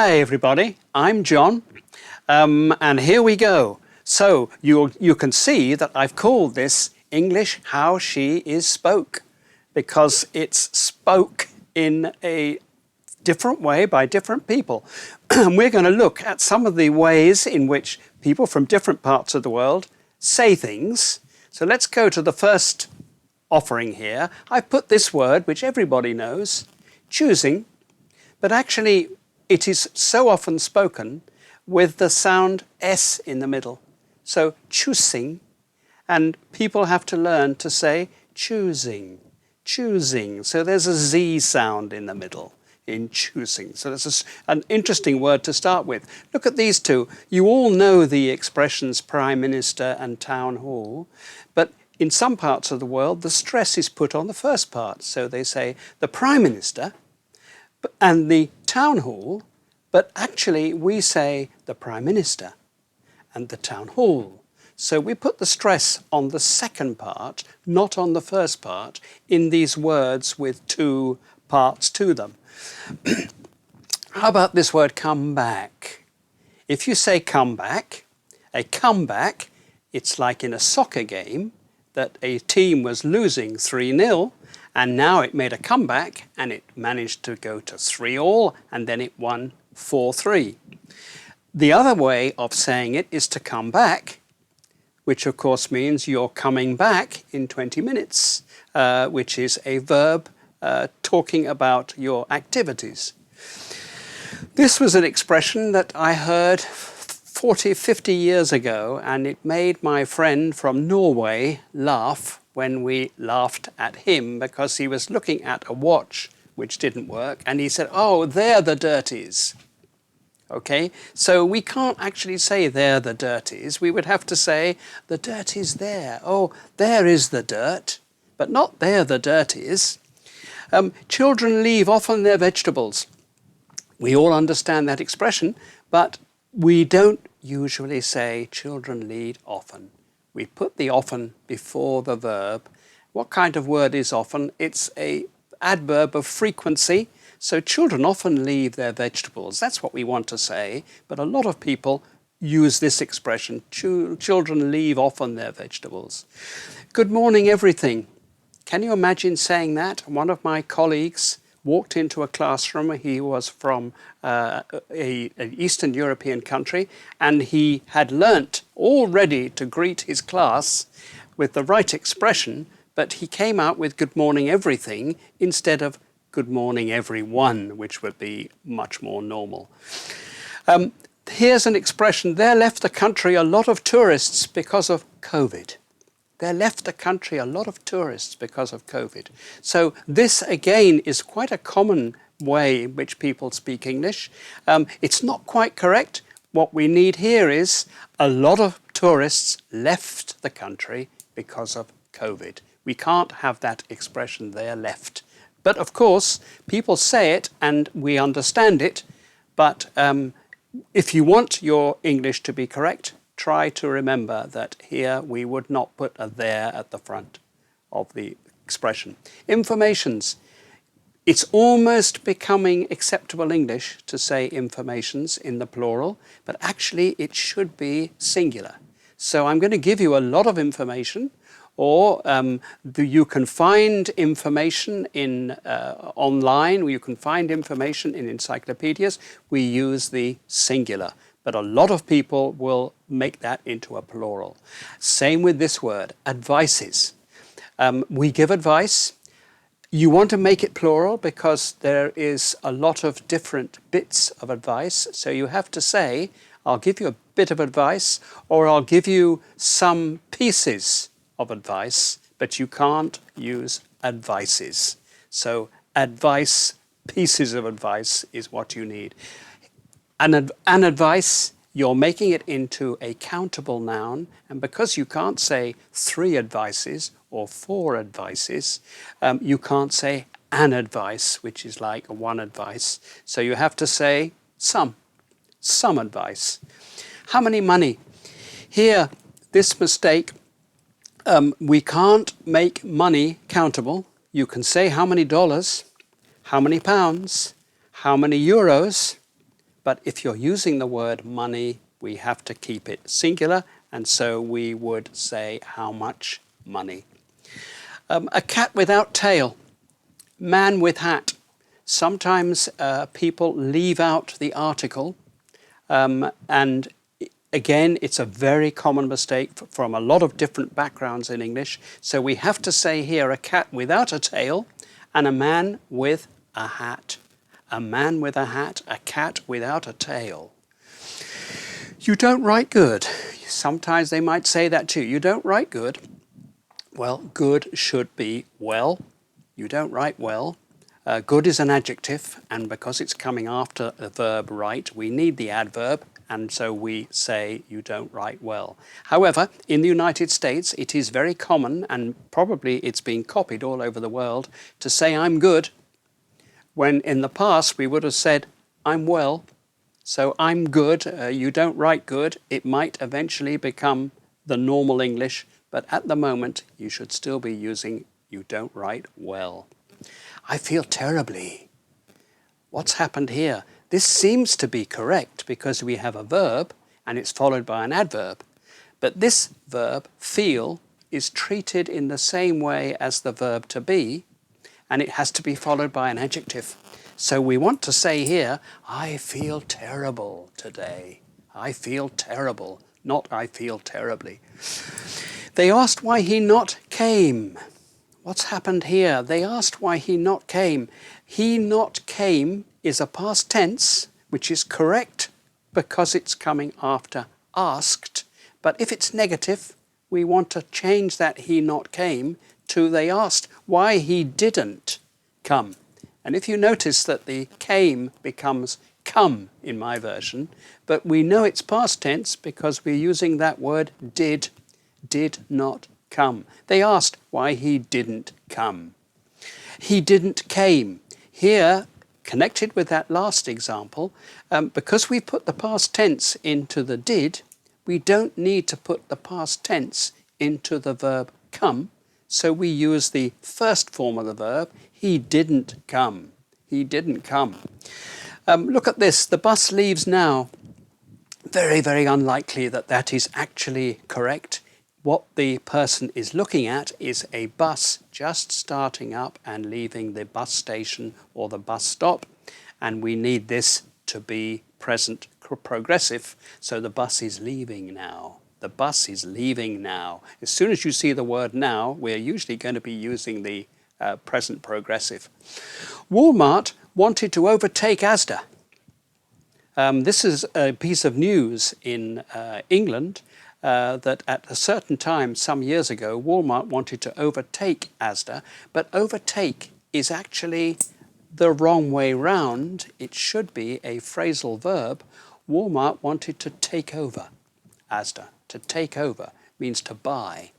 Hi everybody, I'm John, and here we go. So you can see that I've called this English How She Is Spoke, because it's spoke in a different way by different people. And we're going to look at some of the ways in which people from different parts of the world say things. So let's go to the first offering here. I've put this word, which everybody knows, choosing, but actually it is so often spoken with the sound S in the middle. So choosing, and people have to learn to say choosing, choosing. So there's a Z sound in the middle in choosing. So that's an interesting word to start with. Look at these two. You all know the expressions Prime Minister and Town Hall, but in some parts of the world, the stress is put on the first part. So they say the Prime Minister and the Town Hall, but actually we say the Prime Minister and the Town Hall. So we put the stress on the second part, not on the first part, in these words with two parts to them. How about this word come back? If you say come back, a comeback, it's like in a soccer game that a team was losing 3-0, and now it made a comeback and it managed to go to 3-all, and then it won 4-3. The other way of saying it is to come back, which of course means you're coming back in 20 minutes, which is a verb talking about your activities. This was an expression that I heard 40, 50 years ago, and it made my friend from Norway laugh when we laughed at him because he was looking at a watch which didn't work, and he said, "Oh, they're the dirties." Okay, so we can't actually say they're the dirties. We would have to say the dirt is there. Oh, there is the dirt, but not they're the dirties. Children leave often their vegetables. We all understand that expression, but we don't usually say children leave often. We put the often before the verb. What kind of word is often? It's an adverb of frequency. So children often leave their vegetables. That's what we want to say. But a lot of people use this expression. Children leave often their vegetables. Good morning, everything. Can you imagine saying that? One of my colleagues walked into a classroom. He was from an Eastern European country, and he had learnt already to greet his class with the right expression, but he came out with good morning everything instead of good morning everyone, which would be much more normal. Here's an expression: there left the country a lot of tourists because of COVID. There left the country a lot of tourists because of COVID. So this again is quite a common way in which people speak English. It's not quite correct. What we need here is a lot of tourists left the country because of COVID. We can't have that expression there left. But of course, people say it and we understand it. But if you want your English to be correct, try to remember that here we would not put a there at the front of the expression. Informations. It's almost becoming acceptable English to say informations in the plural, but actually it should be singular. So I'm going to give you a lot of information, or you can find information in online, you can find information in encyclopedias. We use the singular, but a lot of people will make that into a plural. Same with this word, advices. We give advice. You want to make it plural because there is a lot of different bits of advice. So you have to say, I'll give you a bit of advice, or I'll give you some pieces of advice, but you can't use advices. So advice, pieces of advice is what you need. An advice, you're making it into a countable noun, and because you can't say 3 advices or 4 advices, you can't say an advice, which is like 1 advice. So you have to say some advice. How many money? Here, this mistake, we can't make money countable. You can say how many dollars, how many pounds, how many euros, But if you're using the word money, we have to keep it singular, and so we would say how much money. A cat without tail, man with hat. Sometimes people leave out the article, and again, it's a very common mistake from a lot of different backgrounds in English. So we have to say here a cat without a tail and a man with a hat. A man with a hat, a cat without a tail. You don't write good. Sometimes they might say that too. You don't write good. Well, good should be well. You don't write well. Good is an adjective, and because it's coming after the verb write, we need the adverb, and so we say you don't write well. However, in the United States, it is very common, and probably it's been copied all over the world, to say I'm good, when in the past we would have said I'm well. So I'm good, you don't write good. It might eventually become the normal English, but at the moment you should still be using you don't write well. I feel terribly. What's happened here? This seems to be correct because we have a verb and it's followed by an adverb. But this verb, feel, is treated in the same way as the verb to be, and it has to be followed by an adjective. So we want to say here, I feel terrible today. I feel terrible, not I feel terribly. They asked why he not came. What's happened here? They asked why he not came. He not came is a past tense, which is correct because it's coming after asked. But if it's negative, we want to change that he not came to they asked why he didn't come. And if you notice that the came becomes come in my version, but we know it's past tense because we're using that word did not come. They asked why he didn't come. He didn't came. Here, connected with that last example, because we put the past tense into the did, we don't need to put the past tense into the verb come. So we use the first form of the verb, he didn't come. He didn't come. Look at this, the bus leaves now. Very, very unlikely that that is actually correct. What the person is looking at is a bus just starting up and leaving the bus station or the bus stop, and we need this to be present progressive, so the bus is leaving now. The bus is leaving now. As soon as you see the word now, we're usually going to be using the present progressive. Walmart wanted to overtake Asda. This is a piece of news in England that at a certain time, some years ago, Walmart wanted to overtake Asda, but overtake is actually the wrong way round. It should be a phrasal verb. Walmart wanted to take over Asda. To take over means to buy.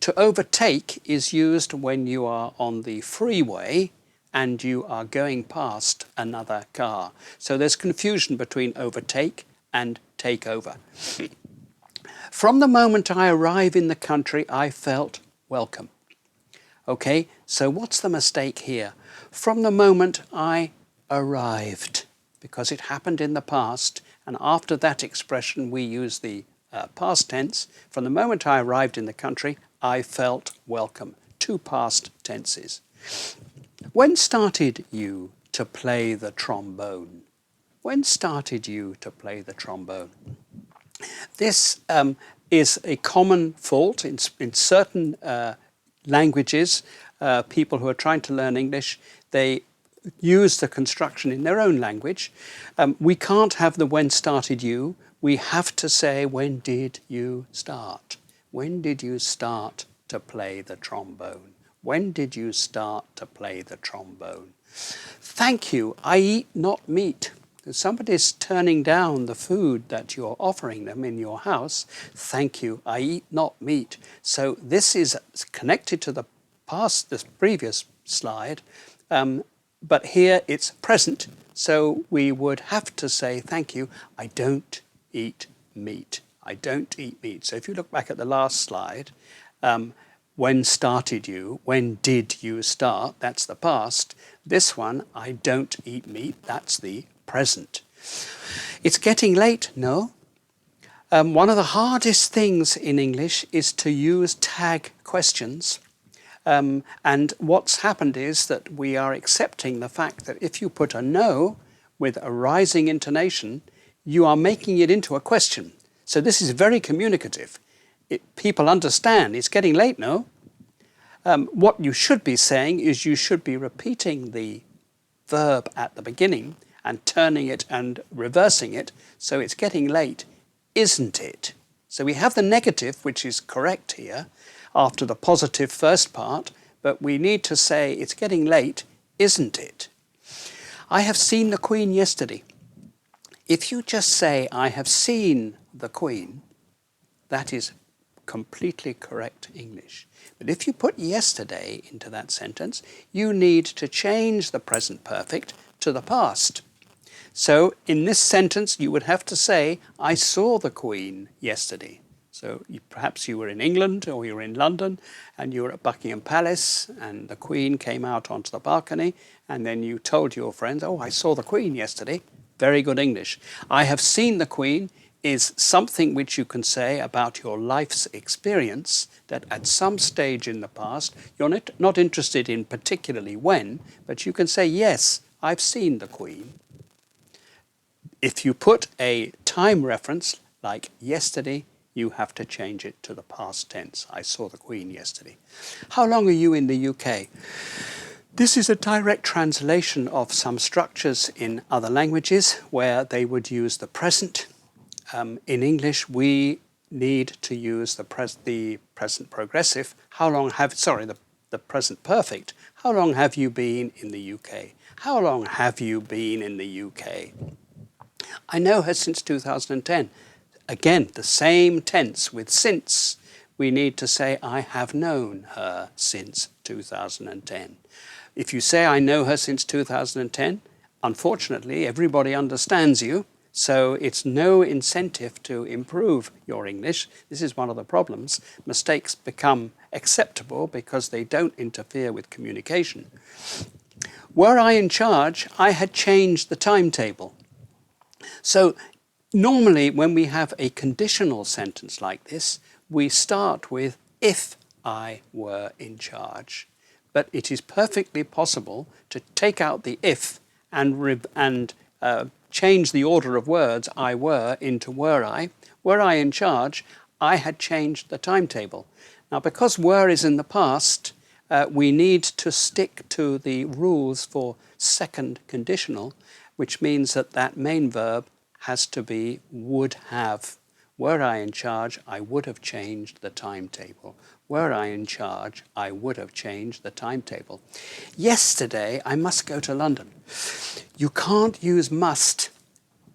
To overtake is used when you are on the freeway and you are going past another car. So there's confusion between overtake and take over. From the moment I arrive in the country, I felt welcome. Okay, so what's the mistake here? From the moment I arrived, because it happened in the past, and after that expression we use the past tense. From the moment I arrived in the country, I felt welcome. Two past tenses. When started you to play the trombone? When started you to play the trombone? This is a common fault in certain languages. People who are trying to learn English, they use the construction in their own language. We can't have the when started you. We have to say, when did you start? When did you start to play the trombone? When did you start to play the trombone? Thank you, I eat not meat. If somebody's turning down the food that you're offering them in your house, thank you, I eat not meat. So this is connected to the past, this previous slide, but here it's present. So we would have to say, thank you, I don't eat meat. I don't eat meat. So if you look back at the last slide, when started you, when did you start, that's the past. This one, I don't eat meat, that's the present. It's getting late, no? One of the hardest things in English is to use tag questions. And what's happened is that we are accepting the fact that if you put a no with a rising intonation, you are making it into a question. So this is very communicative. People understand it's getting late, no? What you should be saying is you should be repeating the verb at the beginning and turning it and reversing it. So it's getting late, isn't it? So we have the negative, which is correct here, after the positive first part, but we need to say it's getting late, isn't it? I have seen the Queen yesterday. If you just say, I have seen the Queen, that is completely correct English. But if you put yesterday into that sentence, you need to change the present perfect to the past. So in this sentence, you would have to say, I saw the Queen yesterday. So perhaps you were in England or you were in London and you were at Buckingham Palace and the Queen came out onto the balcony and then you told your friends, oh, I saw the Queen yesterday. Very good English. I have seen the Queen is something which you can say about your life's experience that at some stage in the past, you're not interested in particularly when, but you can say, yes, I've seen the Queen. If you put a time reference like yesterday, you have to change it to the past tense. I saw the Queen yesterday. How long are you in the UK? This is a direct translation of some structures in other languages where they would use the present. In English, we need to use the present progressive. The present perfect. How long have you been in the UK? How long have you been in the UK? I know her since 2010. Again, the same tense with since. We need to say, I have known her since 2010. If you say, I know her since 2010, unfortunately, everybody understands you. So it's no incentive to improve your English. This is one of the problems. Mistakes become acceptable because they don't interfere with communication. Were I in charge, I had changed the timetable. So normally when we have a conditional sentence like this, we start with if I were in charge. But it is perfectly possible to take out the if and change the order of words I were into were I. Were I in charge, I had changed the timetable. Now, because were is in the past, we need to stick to the rules for second conditional, which means that that main verb has to be would have. Were I in charge, I would have changed the timetable. Were I in charge, I would have changed the timetable. Yesterday, I must go to London. You can't use must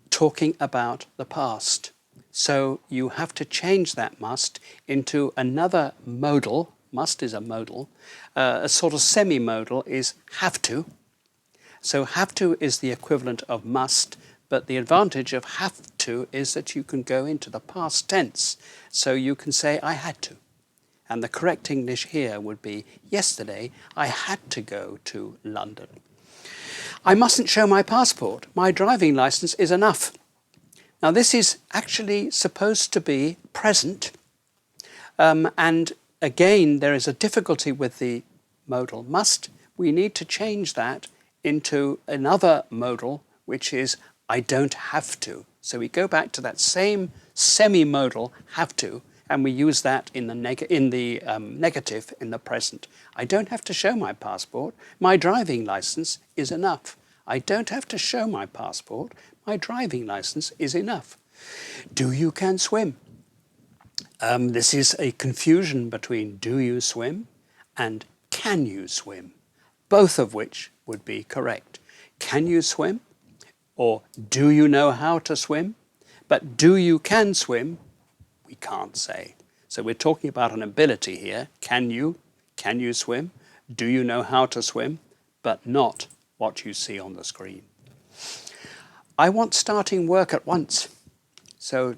talking about the past. So you have to change that must into another modal. Must is a modal. A sort of semi-modal is have to. So have to is the equivalent of must, but the advantage of have to is that you can go into the past tense. So you can say, I had to. And the correct English here would be, yesterday I had to go to London. I mustn't show my passport. My driving license is enough. Now this is actually supposed to be present. And again, there is a difficulty with the modal must. We need to change that into another modal, which is I don't have to. So we go back to that same semi-modal have to, and we use that in the negative in the present. I don't have to show my passport. My driving license is enough. I don't have to show my passport. My driving license is enough. Do you can swim? This is a confusion between do you swim and can you swim, both of which would be correct. Can you swim? Or do you know how to swim? But do you can swim? We can't say. So we're talking about an ability here. Can you swim? Do you know how to swim? But not what you see on the screen. I want starting work at once. So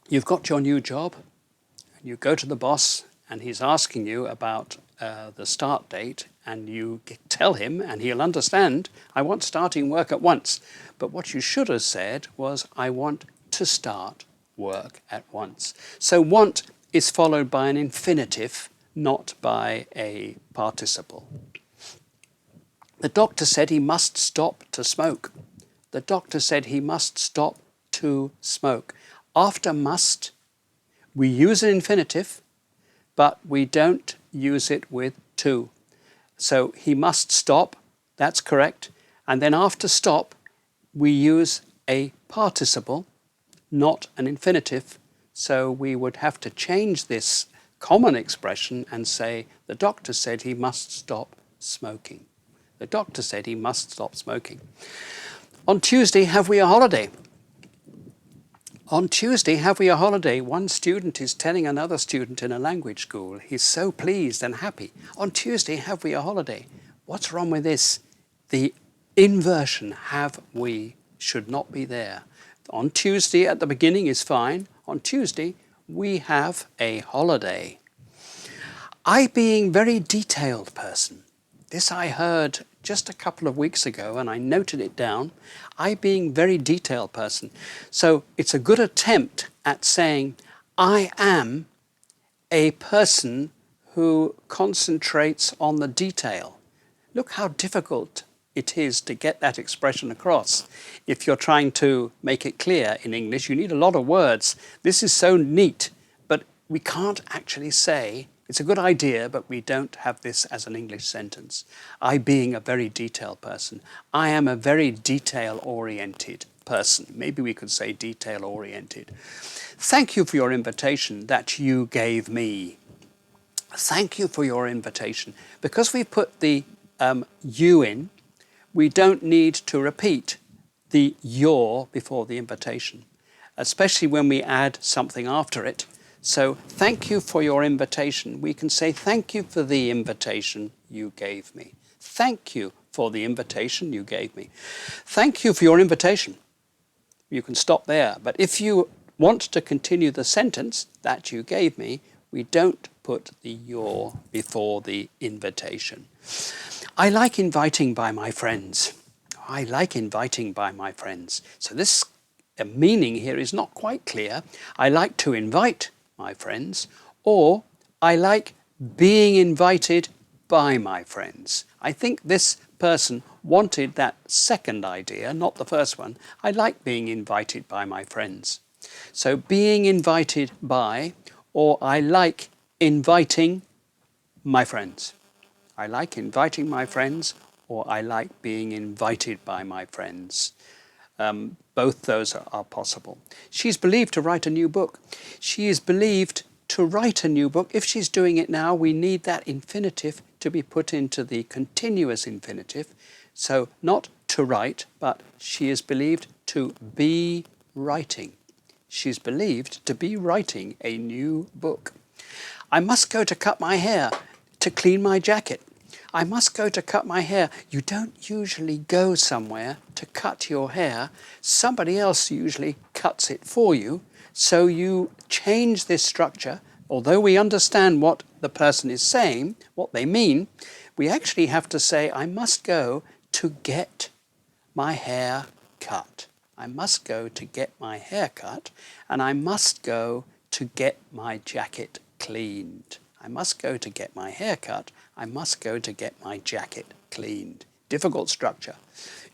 you've got your new job, and you go to the boss, and he's asking you about the start date, and you tell him, and he'll understand, I want starting work at once. But what you should have said was, I want to start work at once. So want is followed by an infinitive, not by a participle. The doctor said he must stop to smoke. The doctor said he must stop to smoke. After must, we use an infinitive, but we don't use it with to. So he must stop, that's correct. And then after stop, we use a participle, not an infinitive. So we would have to change this common expression and say, the doctor said he must stop smoking. The doctor said he must stop smoking. On Tuesday, have we a holiday? On Tuesday, have we a holiday? One student is telling another student in a language school, he's so pleased and happy. On Tuesday, have we a holiday? What's wrong with this? The inversion, have we, should not be there. On Tuesday at the beginning is fine. On Tuesday, we have a holiday. I being very detailed person. This I heard just a couple of weeks ago and I noted it down. I being very detailed person. So it's a good attempt at saying I am a person who concentrates on the detail. Look how difficult it is to get that expression across. If you're trying to make it clear in English, you need a lot of words. This is so neat, but we can't actually say, it's a good idea, but we don't have this as an English sentence. I being a very detailed person. I am a very detail-oriented person. Maybe we could say detail-oriented. Thank you for your invitation that you gave me. Thank you for your invitation. Because we put the you in, we don't need to repeat the your before the invitation, especially when we add something after it. So thank you for your invitation. We can say thank you for the invitation you gave me. Thank you for the invitation you gave me. Thank you for your invitation. You can stop there. But if you want to continue the sentence that you gave me, we don't put the your before the invitation. I like inviting by my friends. I like inviting by my friends. So this meaning here is not quite clear. I like to invite my friends, or I like being invited by my friends. I think this person wanted that second idea, not the first one. I like being invited by my friends. So being invited by, or I like inviting my friends. I like inviting my friends, or I like being invited by my friends. Both those are possible. She's believed to write a new book. She is believed to write a new book. If she's doing it now, we need that infinitive to be put into the continuous infinitive. So not to write, but she is believed to be writing. She's believed to be writing a new book. I must go to cut my hair, to clean my jacket. I must go to cut my hair. You don't usually go somewhere to cut your hair. Somebody else usually cuts it for you. So you change this structure. Although we understand what the person is saying, what they mean, we actually have to say, I must go to get my hair cut. I must go to get my hair cut, and I must go to get my jacket cleaned. I must go to get my hair cut. I must go to get my jacket cleaned. Difficult structure.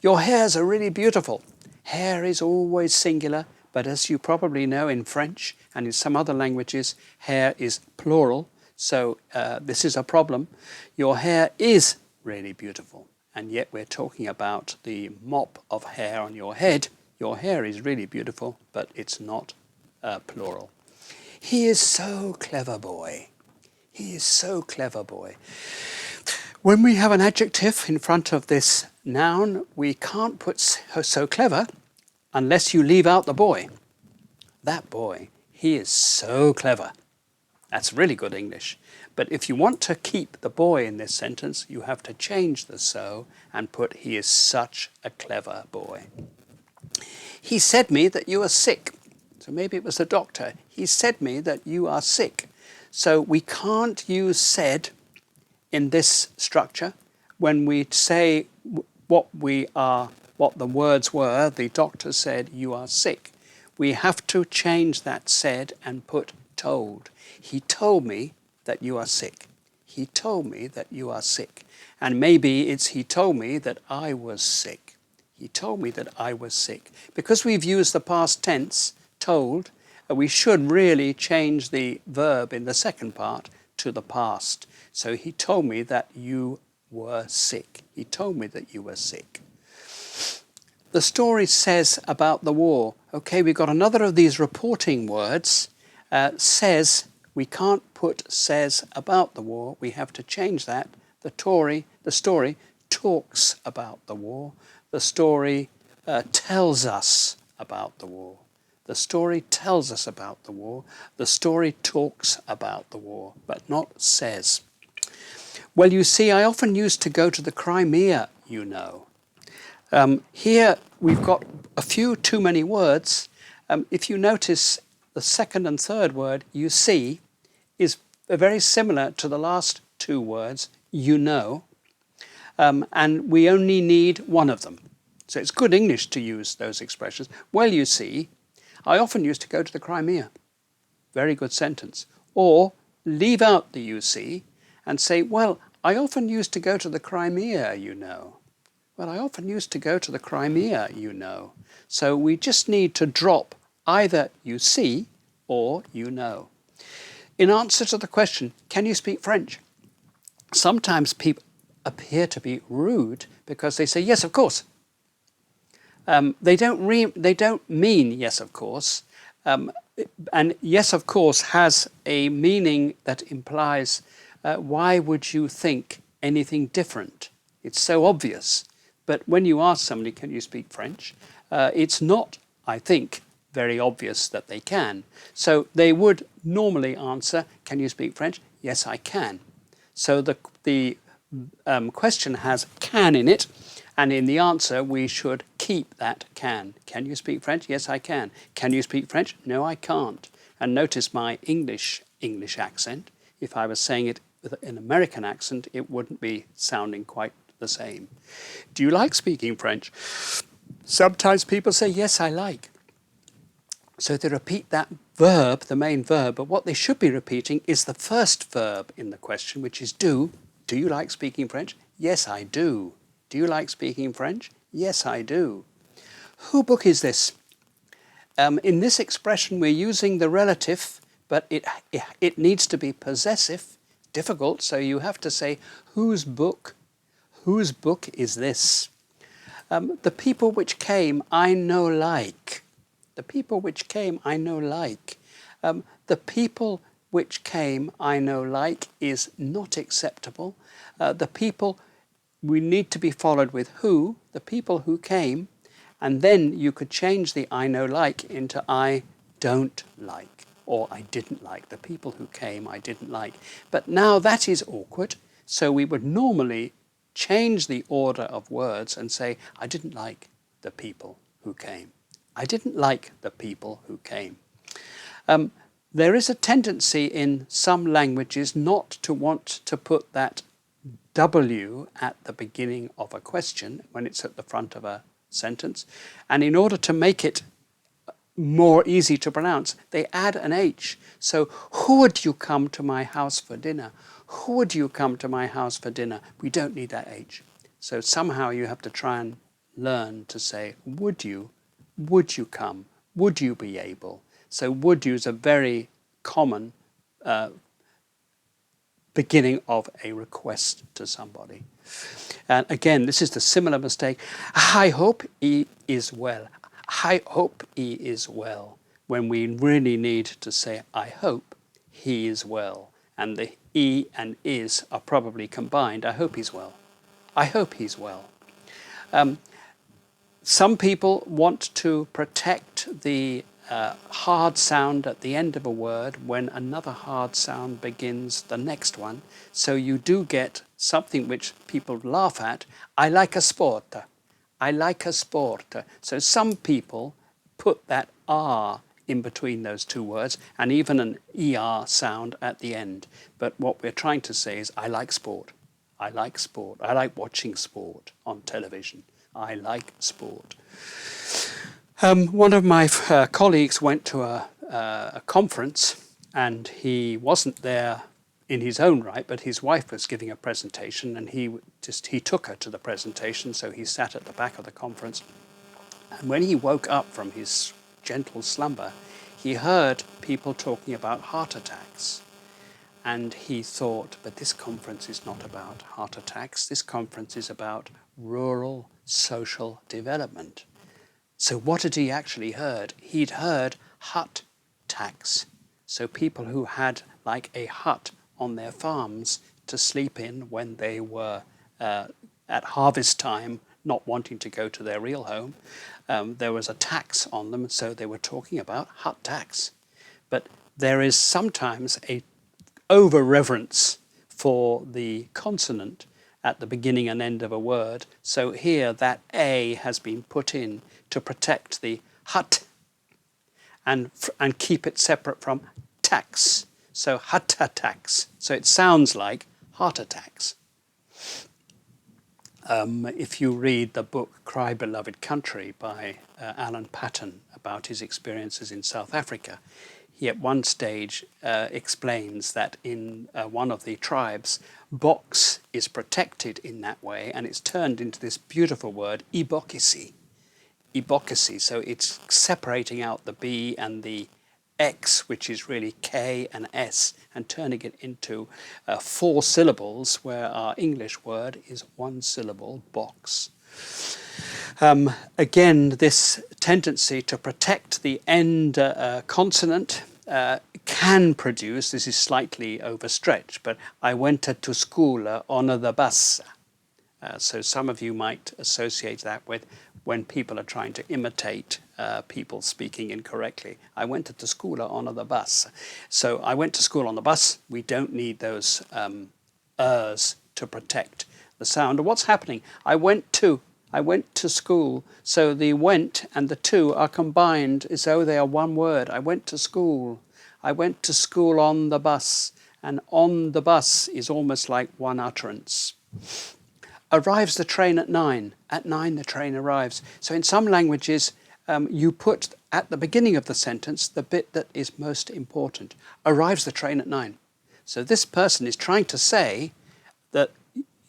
Your hairs are really beautiful. Hair is always singular, but as you probably know in French and in some other languages, hair is plural. So this is a problem. Your hair is really beautiful, and yet we're talking about the mop of hair on your head. Your hair is really beautiful, but it's not plural. He is so clever, boy. He is so clever, boy. When we have an adjective in front of this noun, we can't put so clever unless you leave out the boy. That boy, he is so clever. That's really good English. But if you want to keep the boy in this sentence, you have to change the so and put he is such a clever boy. He said me that you are sick. So maybe it was the doctor. He said me that you are sick. So we can't use said in this structure. when we say what the words were, the doctor said, "You are sick," we have to change that "said" and put "told." He told me that you are sick. He told me that you are sick. And maybe it's he told me that I was sick. He told me that I was sick. Because we've used the past tense, told, we should really change the verb in the second part to the past. So he told me that you were sick. He told me that you were sick. The story says about the war. Okay, we've got another of these reporting words. Says, we can't put says about the war. We have to change that. The story talks about the war. The story tells us about the war. The story tells us about the war. The story talks about the war, but not says. Well, you see, I often used to go to the Crimea, you know. Here we've got a few too many words. If you notice the second and third word, you see, is very similar to the last two words, you know, and we only need one of them. So it's good English to use those expressions. Well, you see, I often used to go to the Crimea. Very good sentence. Or leave out the you see and say, well, I often used to go to the Crimea, you know. Well, I often used to go to the Crimea, you know. So we just need to drop either you see or you know. In answer to the question, can you speak French? Sometimes people appear to be rude because they say, yes, of course. They don't mean yes, of course. And yes, of course, has a meaning that implies, why would you think anything different? It's so obvious. But when you ask somebody, can you speak French? It's not, I think, very obvious that they can. So they would normally answer, can you speak French? Yes, I can. So the question has can in it, and in the answer we should keep that can. Can you speak French? Yes, I can. Can you speak French? No, I can't. And notice my English accent. If I was saying it with an American accent, it wouldn't be sounding quite the same. Do you like speaking French? Sometimes people say, yes, I like. So they repeat that verb, the main verb, but what they should be repeating is the first verb in the question, which is do. Do you like speaking French? Yes, I do. Do you like speaking French? Yes, I do. Who book is this? In this expression, we're using the relative, but it needs to be possessive, difficult, so you have to say, whose book is this? The people which came, I know like. The people which came, I know like. The people which came, I know like is not acceptable. The people, we need to be followed with who, the people who came, and then you could change the I know like into I don't like, or I didn't like. The people who came, I didn't like. But now that is awkward, so we would normally change the order of words and say, I didn't like the people who came. I didn't like the people who came. There is a tendency in some languages not to want to put that W at the beginning of a question when it's at the front of a sentence. And in order to make it more easy to pronounce, they add an H. So, who would you come to my house for dinner? Who would you come to my house for dinner? We don't need that H. So somehow you have to try and learn to say, would you come? Would you be able? So would you is a very common beginning of a request to somebody. And again, this is the similar mistake. I hope he is well. I hope he is well. When we really need to say, I hope he is well. And the he and is are probably combined. I hope he's well. I hope he's well. Some people want to protect the hard sound at the end of a word when another hard sound begins the next one. So you do get something which people laugh at. I like a sport. I like a sport. So some people put that R in between those two words and even an ER sound at the end. But what we're trying to say is, I like sport. I like sport. I like watching sport on television. I like sport. One of my colleagues went to a conference, and he wasn't there in his own right, but his wife was giving a presentation, and he took her to the presentation, so he sat at the back of the conference. And when he woke up from his gentle slumber, he heard people talking about heart attacks. And he thought, but this conference is not about heart attacks. This conference is about rural social development. So what had he actually heard? He'd heard hut tax. So people who had like a hut on their farms to sleep in when they were at harvest time, not wanting to go to their real home. There was a tax on them, so they were talking about hut tax. But there is sometimes a over-reverence for the consonant at the beginning and end of a word. So here that A has been put in to protect the hut and keep it separate from tax. So hut attacks. So it sounds like heart attacks. If you read the book Cry Beloved Country by Alan Paton about his experiences in South Africa, he at one stage explains that in one of the tribes, box is protected in that way, and it's turned into this beautiful word, ibokisi. Ibokisi, so it's separating out the B and the X, which is really K and S, and turning it into 4 syllables, where our English word is 1 syllable, box. Again, this tendency to protect the end consonant can produce, this is slightly overstretched, but I went to school on the bus. So some of you might associate that with when people are trying to imitate people speaking incorrectly. I went to school on the bus. So I went to school on the bus. We don't need those ers to protect the sound. And what's happening? I went to school. So the went and the to are combined as though they are one word. I went to school. I went to school on the bus. And on the bus is almost like one utterance. Arrives the train at 9. At 9 the train arrives. So in some languages you put at the beginning of the sentence the bit that is most important. Arrives the train at 9. So this person is trying to say that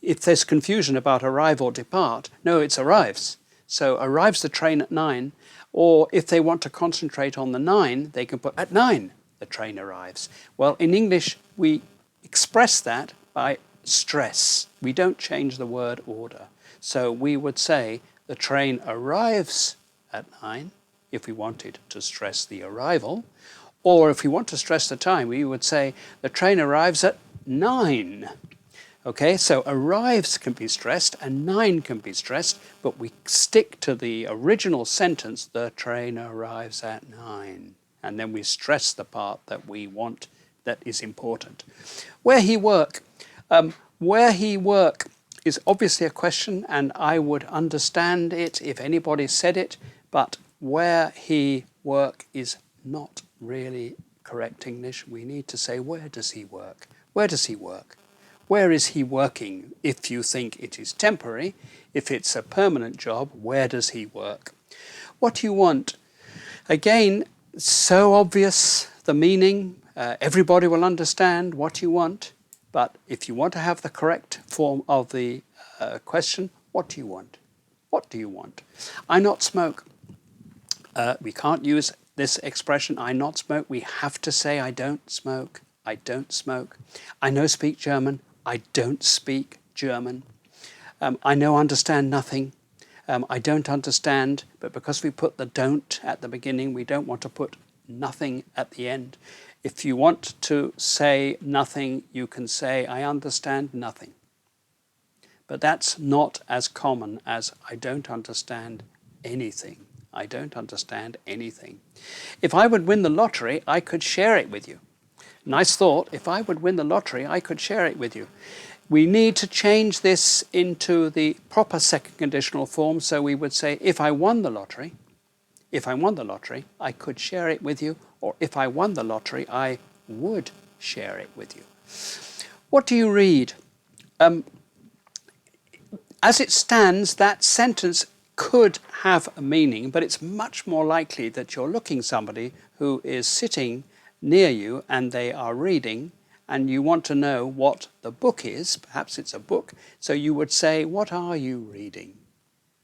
if there's confusion about arrive or depart, no, it's arrives. So arrives the train at 9, or if they want to concentrate on the 9, they can put at 9 the train arrives. Well, in English we express that by stress. We don't change the word order. So we would say the train arrives at 9 if we wanted to stress the arrival, or if we want to stress the time, we would say the train arrives at 9. Okay, so arrives can be stressed and 9 can be stressed, but we stick to the original sentence, the train arrives at 9. And then we stress the part that we want, that is important. Where he work? Where he work is obviously a question, and I would understand it if anybody said it, but where he work is not really correct English. We need to say, where does he work? Where does he work? Where is he working? If you think it is temporary, if it's a permanent job, where does he work? What do you want? Again, so obvious, the meaning, everybody will understand what you want. But if you want to have the correct form of the question, what do you want? What do you want? I not smoke. We can't use this expression, I not smoke. We have to say, I don't smoke. I don't smoke. I know speak German. I don't speak German. I know understand nothing. I don't understand, but because we put the don't at the beginning, we don't want to put nothing at the end. If you want to say nothing, you can say, I understand nothing. But that's not as common as I don't understand anything. I don't understand anything. If I would win the lottery, I could share it with you. Nice thought. If I would win the lottery, I could share it with you. We need to change this into the proper second conditional form. So we would say, if I won the lottery, I could share it with you. Or if I won the lottery, I would share it with you. What do you read? As it stands, that sentence could have a meaning, but it's much more likely that you're looking somebody who is sitting near you and they are reading, and you want to know what the book is. Perhaps it's a book. So you would say, what are you reading?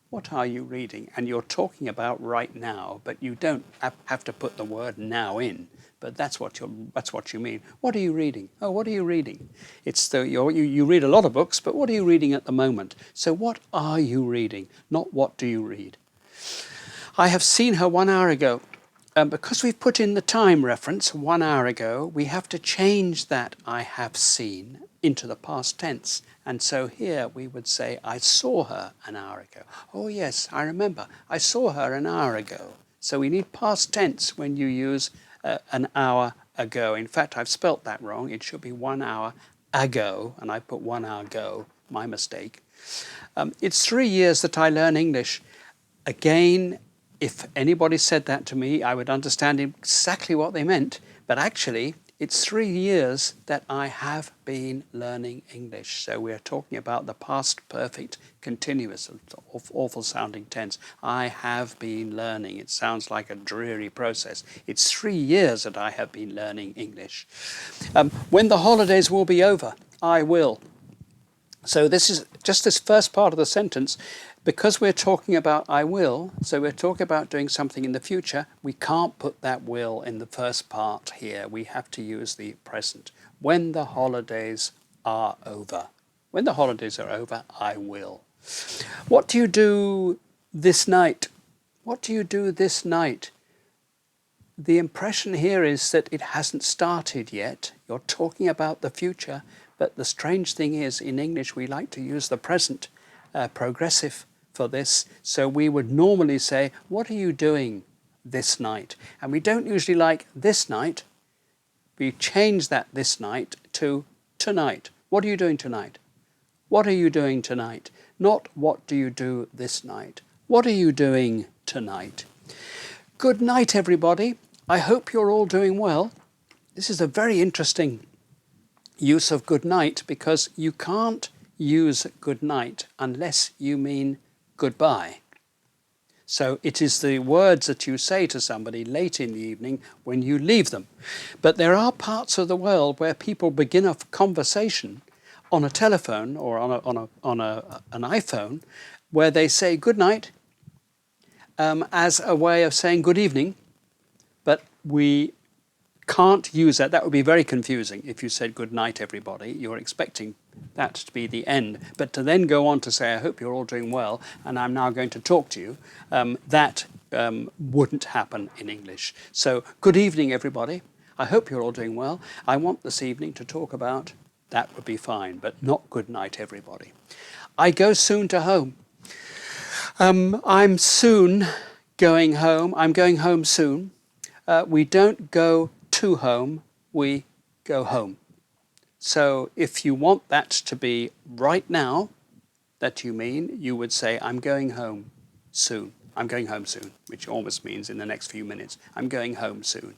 What are you reading? And you're talking about right now, but you don't have to put the word now in. But that's what you mean. What are you reading? Oh, what are you reading? It's you read a lot of books, but what are you reading at the moment? So what are you reading? Not what do you read? I have seen her 1 hour ago. Because we've put in the time reference 1 hour ago, we have to change that I have seen into the past tense. And so here we would say, I saw her an hour ago. Oh yes, I remember. I saw her an hour ago. So we need past tense when you use an hour ago. In fact, I've spelt that wrong. It should be 1 hour ago, and I put 1 hour ago, my mistake. It's 3 years that I learn English. Again, if anybody said that to me, I would understand exactly what they meant. But actually, it's 3 years that I have been learning English. So we're talking about the past perfect continuous, awful sounding tense. I have been learning. It sounds like a dreary process. It's 3 years that I have been learning English. When the holidays will be over, I will. So this is just this first part of the sentence. Because we're talking about I will, so we're talking about doing something in the future, we can't put that will in the first part here. We have to use the present. When the holidays are over. When the holidays are over, I will. What do you do this night? What do you do this night? The impression here is that it hasn't started yet. You're talking about the future, but the strange thing is in English we like to use the present progressive for this. So we would normally say, what are you doing this night? And we don't usually like this night. We change that this night to tonight. What are you doing tonight? What are you doing tonight? Not what do you do this night? What are you doing tonight? Good night, everybody. I hope you're all doing well. This is a very interesting use of good night because you can't use good night unless you mean goodbye. So it is the words that you say to somebody late in the evening when you leave them. But there are parts of the world where people begin a conversation on a telephone or on an iPhone where they say good night as a way of saying good evening, but we can't use that. That would be very confusing if you said good night, everybody. You're expecting that to be the end. But to then go on to say, I hope you're all doing well, and I'm now going to talk to you, that wouldn't happen in English. So, good evening, everybody. I hope you're all doing well. I want this evening to talk about, that would be fine, but not good night, everybody. I go soon to home. I'm soon going home. I'm going home soon. We don't go to home, we go home. So if you want that to be right now, that you mean, you would say, I'm going home soon. I'm going home soon, which almost means in the next few minutes. I'm going home soon.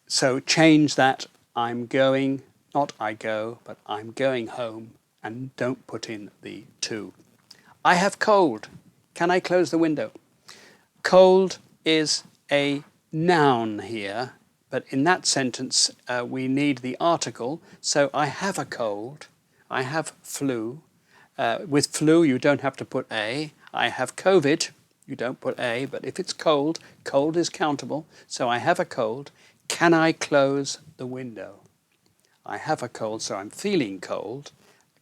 So change that, I'm going, not I go, but I'm going home, and don't put in the to. I have cold. Can I close the window? Cold is a noun here. But in that sentence, we need the article. So I have a cold. I have flu. With flu, you don't have to put a. I have COVID. You don't put a. But if it's cold, cold is countable. So I have a cold. Can I close the window? I have a cold, so I'm feeling cold.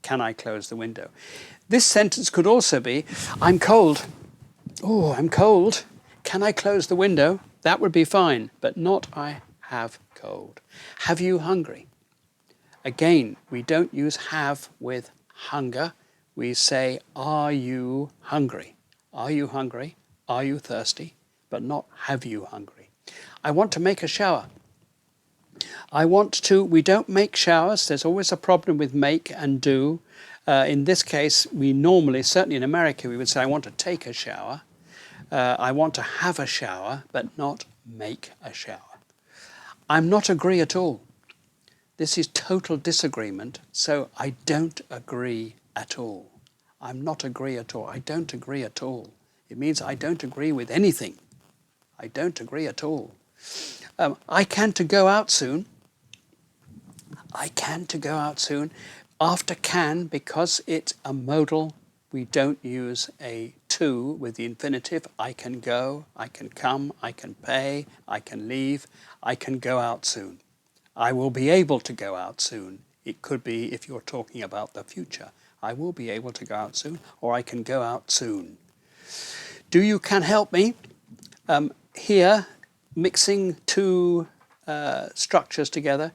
Can I close the window? This sentence could also be, I'm cold. Oh, I'm cold. Can I close the window? That would be fine, but not I have cold. Have you hungry? Again, we don't use have with hunger. We say, are you hungry? Are you hungry? Are you thirsty? But not have you hungry. I want to make a shower. We don't make showers. There's always a problem with make and do. In this case, we normally, certainly in America, we would say, I want to take a shower. I want to have a shower, but not make a shower. I'm not agree at all. This is total disagreement, so I don't agree at all. I'm not agree at all. I don't agree at all. It means I don't agree with anything. I don't agree at all. I can to go out soon. I can to go out soon. After can, because it's a modal, we don't use a to with the infinitive. I can go, I can come, I can pay, I can leave, I can go out soon. I will be able to go out soon. It could be if you're talking about the future. I will be able to go out soon, or I can go out soon. Do you can help me? Here, mixing two structures together,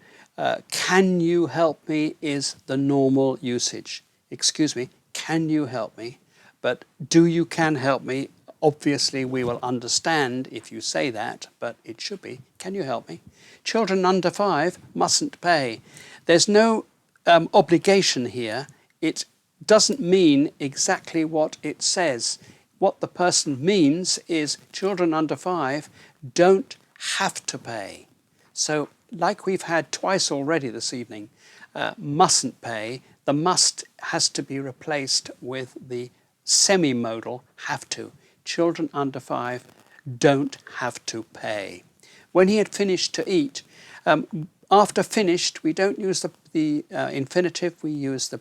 can you help me is the normal usage. Excuse me, can you help me? But do you can help me? Obviously, we will understand if you say that, but it should be, can you help me? Children under 5 mustn't pay. There's no obligation here. It doesn't mean exactly what it says. What the person means is children under 5 don't have to pay. So like we've had twice already this evening, mustn't pay, the must has to be replaced with the semi-modal have to. Children under 5 don't have to pay. When he had finished to eat, after finished, we don't use the infinitive, we use the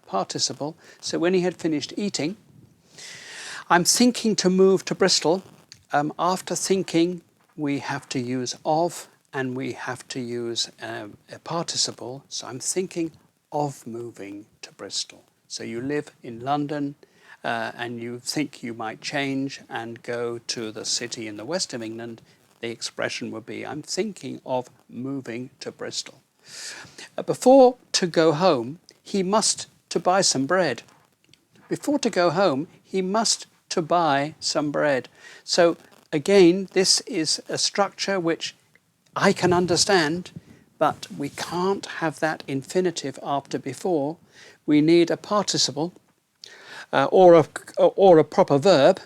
participle. So when he had finished eating, I'm thinking to move to Bristol. After thinking, we have to use of, and we have to use a participle. So I'm thinking of moving to Bristol. So you live in London and you think you might change and go to the city in the west of England. The expression would be, I'm thinking of moving to Bristol. Before to go home, he must to buy some bread. Before to go home, he must to buy some bread. So again, this is a structure which I can understand, but we can't have that infinitive after before. We need a participle or a proper verb,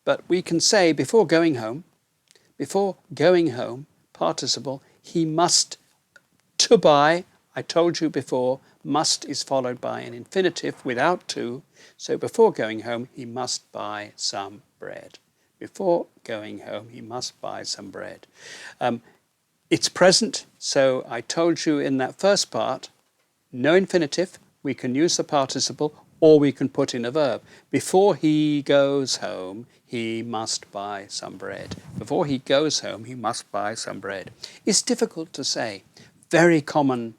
but we can say before going home, participle, he must to buy. I told you before, must is followed by an infinitive without to. So before going home, he must buy some bread. Before going home, he must buy some bread. It's present, so I told you in that first part, no infinitive, we can use the participle or we can put in a verb. Before he goes home, he must buy some bread. Before he goes home, he must buy some bread. It's difficult to say, very common,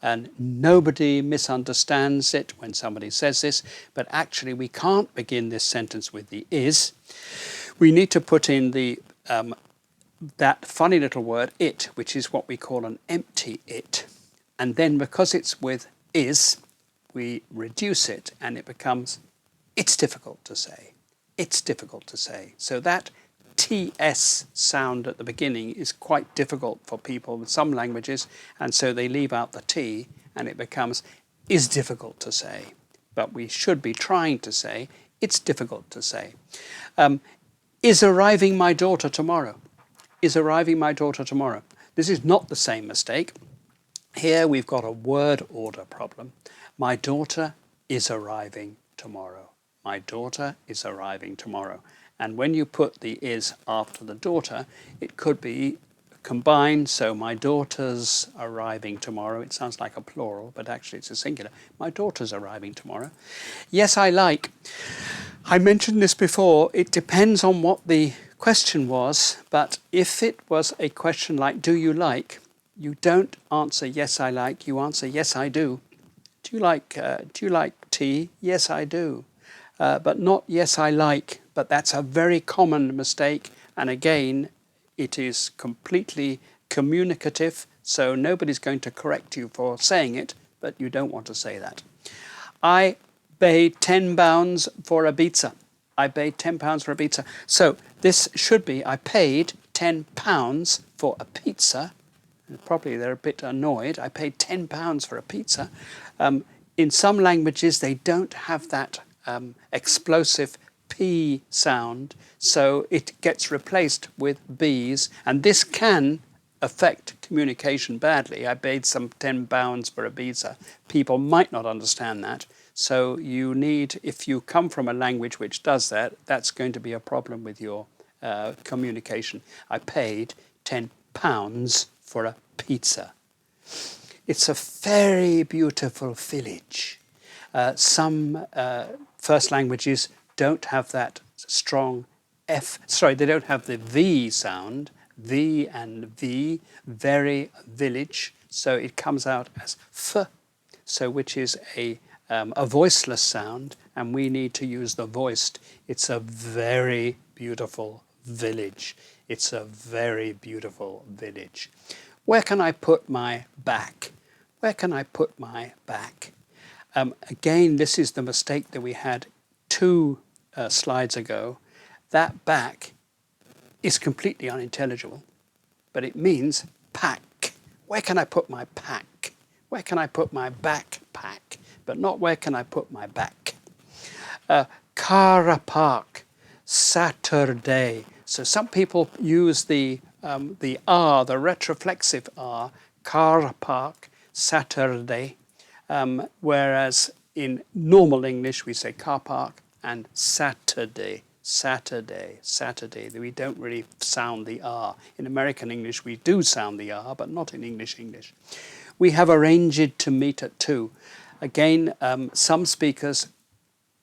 and nobody misunderstands it when somebody says this, but actually we can't begin this sentence with the is. We need to put in the that funny little word it, which is what we call an empty it. And then because it's with is, we reduce it and it becomes, it's difficult to say. It's difficult to say. So that TS sound at the beginning is quite difficult for people with some languages, and so they leave out the T and it becomes, is difficult to say. But we should be trying to say, it's difficult to say. Is arriving my daughter tomorrow? Is arriving my daughter tomorrow? This is not the same mistake. Here we've got a word order problem. My daughter is arriving tomorrow. My daughter is arriving tomorrow. And when you put the is after the daughter, it could be combined. So my daughter's arriving tomorrow. It sounds like a plural, but actually it's a singular. My daughter's arriving tomorrow. Yes, I like. I mentioned this before. It depends on what the question was, but if it was a question like, do you like? You don't answer yes, I like. You answer yes, I do. Do you like tea? Yes, I do. But not yes, I like. But that's a very common mistake. And again, it is completely communicative. So nobody's going to correct you for saying it, but you don't want to say that. I paid £10 for a pizza. I paid £10 for a pizza. So this should be, I paid £10 for a pizza. Probably they're a bit annoyed. I paid £10 for a pizza. In some languages, they don't have that explosive P sound, so it gets replaced with B's, and this can affect communication badly. I paid some £10 for a pizza. People might not understand that, So you need, if you come from a language which does that, that's going to be a problem with your communication. I paid £10 for a pizza. It's a very beautiful village. Some first languages don't have that strong they don't have the V sound, V and V, very village. So it comes out as F, so which is a voiceless sound, and we need to use the voiced. It's a very beautiful village. It's a very beautiful village. Where can I put my back? Where can I put my back? Again, this is the mistake that we had 2 slides ago. That back is completely unintelligible, but it means pack. Where can I put my pack? Where can I put my backpack? But not where can I put my back. Car park, Saturday. So some people use the R, the retroflexive R, car park, Saturday, whereas in normal English we say car park and Saturday. Saturday. We don't really sound the R. In American English we do sound the R, but not in English. We have arranged to meet at 2. Again, some speakers,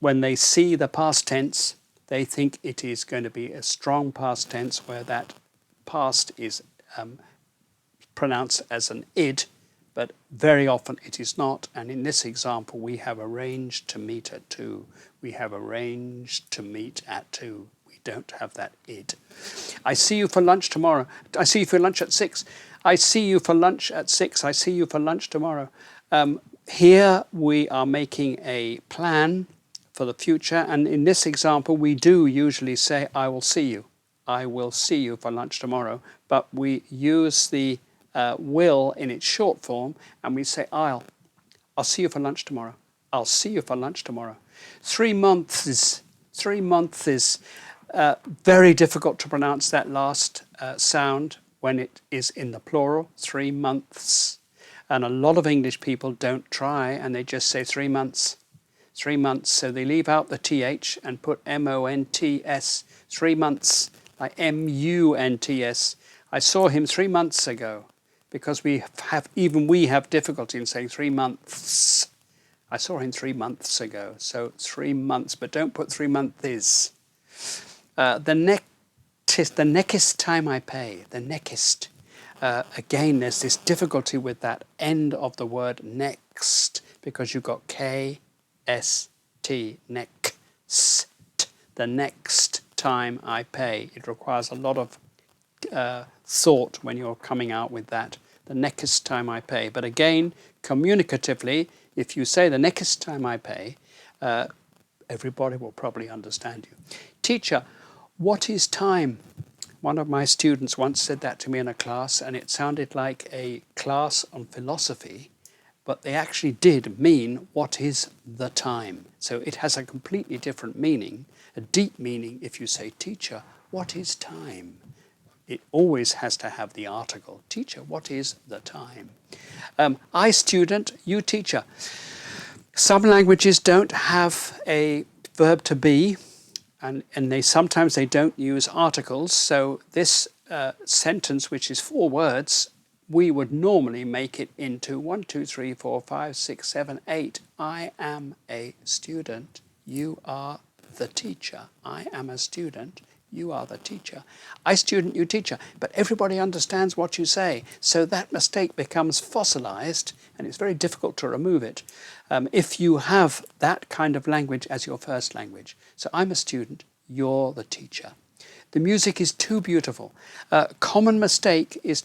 when they see the past tense, they think it is going to be a strong past tense where that past is pronounced as an id, but very often it is not. And in this example, we have arranged to meet at 2. We have arranged to meet at 2. We don't have that id. I see you for lunch tomorrow. I see you for lunch at 6. I see you for lunch at 6. I see you for lunch tomorrow. Here we are making a plan for the future. And in this example, we do usually say, I will see you. I will see you for lunch tomorrow. But we use the will in its short form, and we say, I'll see you for lunch tomorrow. I'll see you for lunch tomorrow. 3 months is very difficult to pronounce that last sound when it is in the plural, 3 months. And a lot of English people don't try, and they just say 3 months. 3 months, so they leave out the TH and put MONTS, 3 months, like MUNTS. I saw him 3 months ago, because we have difficulty in saying 3 months. I saw him 3 months ago, so 3 months, but don't put 3 months. The next time I pay, the next. Again, there's this difficulty with that end of the word next, because you've got K-S-T, next. The next time I pay. It requires a lot of thought when you're coming out with that. The next time I pay. But again, communicatively, if you say the next time I pay, everybody will probably understand you. Teacher, what is time? One of my students once said that to me in a class, and it sounded like a class on philosophy, but they actually did mean what is the time. So it has a completely different meaning, a deep meaning if you say, teacher, what is time? It always has to have the article. Teacher, what is the time? I student, you teacher. Some languages don't have a verb to be, and sometimes they don't use articles. So this sentence, which is 4 words, we would normally make it into 1, 2, 3, 4, 5, 6, 7, 8. I am a student. You are the teacher. I am a student. You are the teacher. I student, you teacher. But everybody understands what you say. So that mistake becomes fossilized, and it's very difficult to remove it if you have that kind of language as your first language. So I'm a student, you're the teacher. The music is too beautiful. Common mistake is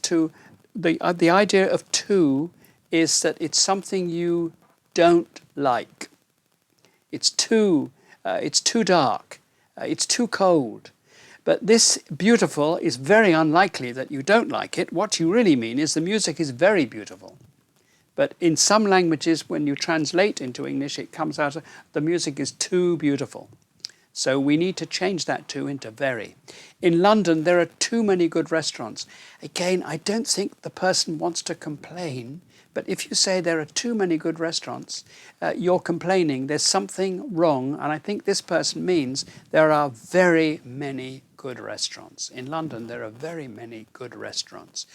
the idea of too is that it's something you don't like. It's too dark. It's too cold. But this beautiful is very unlikely that you don't like it. What you really mean is the music is very beautiful. But in some languages, when you translate into English, it comes out, the music is too beautiful. So we need to change that too into very. In London, there are too many good restaurants. Again, I don't think the person wants to complain, But if you say there are too many good restaurants, you're complaining. There's something wrong. And I think this person means there are very many good restaurants. In London, there are very many good restaurants.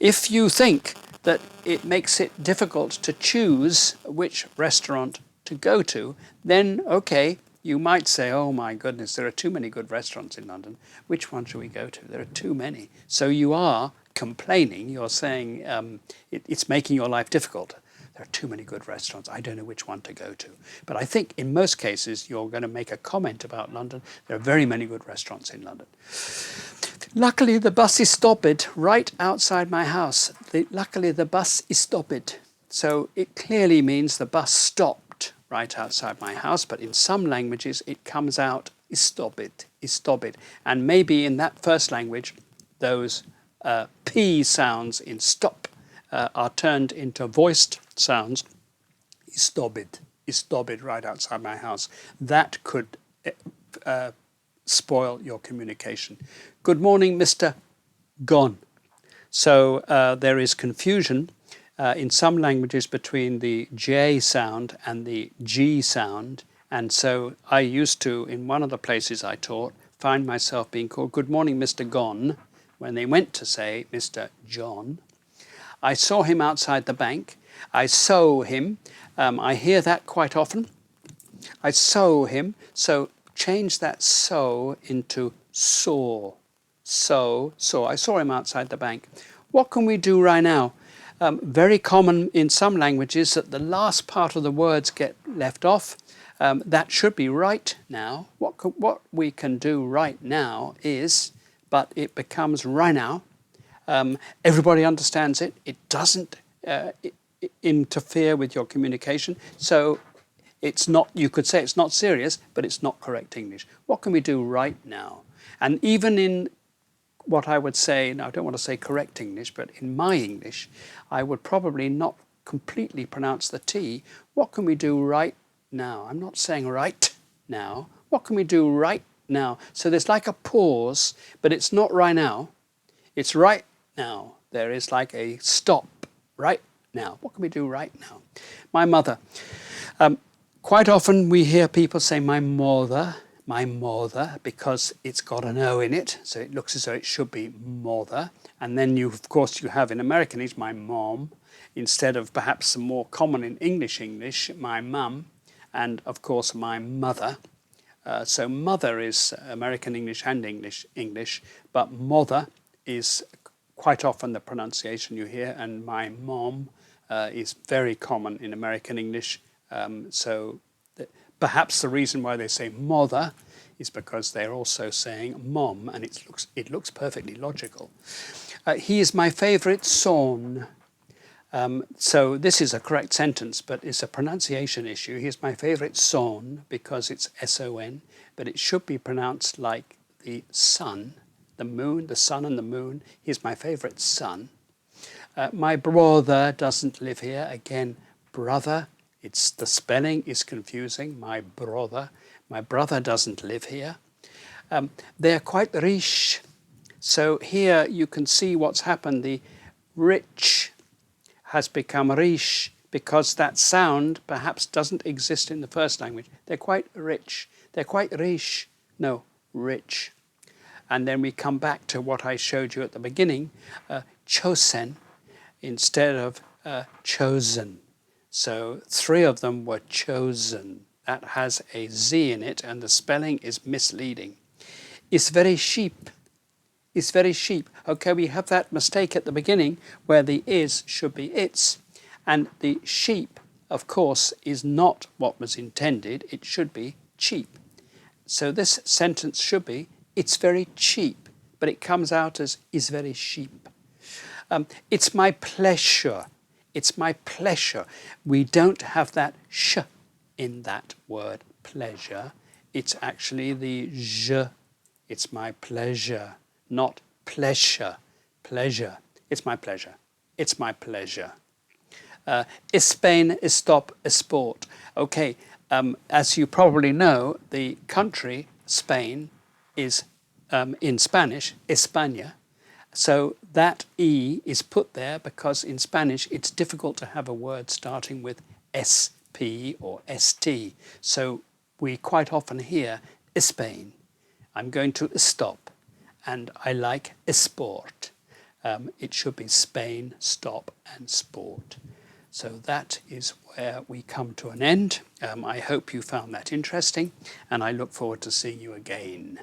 If you think that it makes it difficult to choose which restaurant to go to, then okay, you might say, oh my goodness, there are too many good restaurants in London. Which one should we go to? There are too many. So you are complaining. You're saying it's making your life difficult. There are too many good restaurants. I don't know which one to go to. But I think in most cases, you're going to make a comment about London. There are very many good restaurants in London. Luckily, the bus is stopped right outside my house. Luckily, the bus is stopped. So it clearly means the bus stopped right outside my house, but in some languages it comes out istopid. And maybe in that first language, those P sounds in stop are turned into voiced sounds, istopid right outside my house. That could spoil your communication. Good morning, Mr. Gone. So there is confusion in some languages between the J sound and the G sound. And so I used to, in one of the places I taught, find myself being called, good morning, Mr. Gone, when they went to say Mr. John. I saw him outside the bank. I saw him. I hear that quite often. I saw him. So change that so into saw. So, I saw him outside the bank. What can we do right now? Very common in some languages that the last part of the words get left off. That should be right now. What we can do right now is, but it becomes right now. Everybody understands it. It doesn't interfere with your communication. So it's not, you could say it's not serious, but it's not correct English. What can we do right now? And even in what I would say, now I don't want to say correct English, but in my English, I would probably not completely pronounce the T. What can we do right now? I'm not saying right now. What can we do right now? So there's like a pause, but it's not right now. It's right now. There is like a stop right now. What can we do right now? My mother. Quite often we hear people say my mother, because it's got an O in it, so it looks as though it should be mother. And then you, of course, you have in American, it's my mom, instead of perhaps some more common in English, my mum, and of course my mother. So mother is American English and English, but mother is quite often the pronunciation you hear, and my mom is very common in American English. Perhaps the reason why they say mother is because they're also saying mom, and it looks perfectly logical. He is my favourite son. So this is a correct sentence, but it's a pronunciation issue. He is my favourite son because it's S-O-N, but it should be pronounced like the sun, the moon, the sun and the moon. He's my favourite son. My brother doesn't live here. Again, brother. The spelling is confusing. My brother doesn't live here. They're quite rich. So here you can see what's happened. The rich has become riche because that sound perhaps doesn't exist in the first language. They're quite rich. They're quite riche. No, rich. And then we come back to what I showed you at the beginning, chosen instead of chosen. So 3 of them were chosen. That has a Z in it, and the spelling is misleading. It's very sheep. It's very sheep. Okay, we have that mistake at the beginning where the is should be its, and the sheep, of course, is not what was intended. It should be cheap. So this sentence should be, it's very cheap, but it comes out as is very sheep. It's my pleasure. It's my pleasure. We don't have that sh in that word, pleasure. It's actually the je. It's my pleasure, not pleasure. Pleasure. It's my pleasure. It's my pleasure. Is Spain a stop a sport? Okay, as you probably know, the country, Spain, is in Spanish, España, So that E is put there because in Spanish it's difficult to have a word starting with SP or ST. So we quite often hear Spain. I'm going to stop, and I like sport. It should be Spain, stop, and sport. So that is where we come to an end. I hope you found that interesting, and I look forward to seeing you again.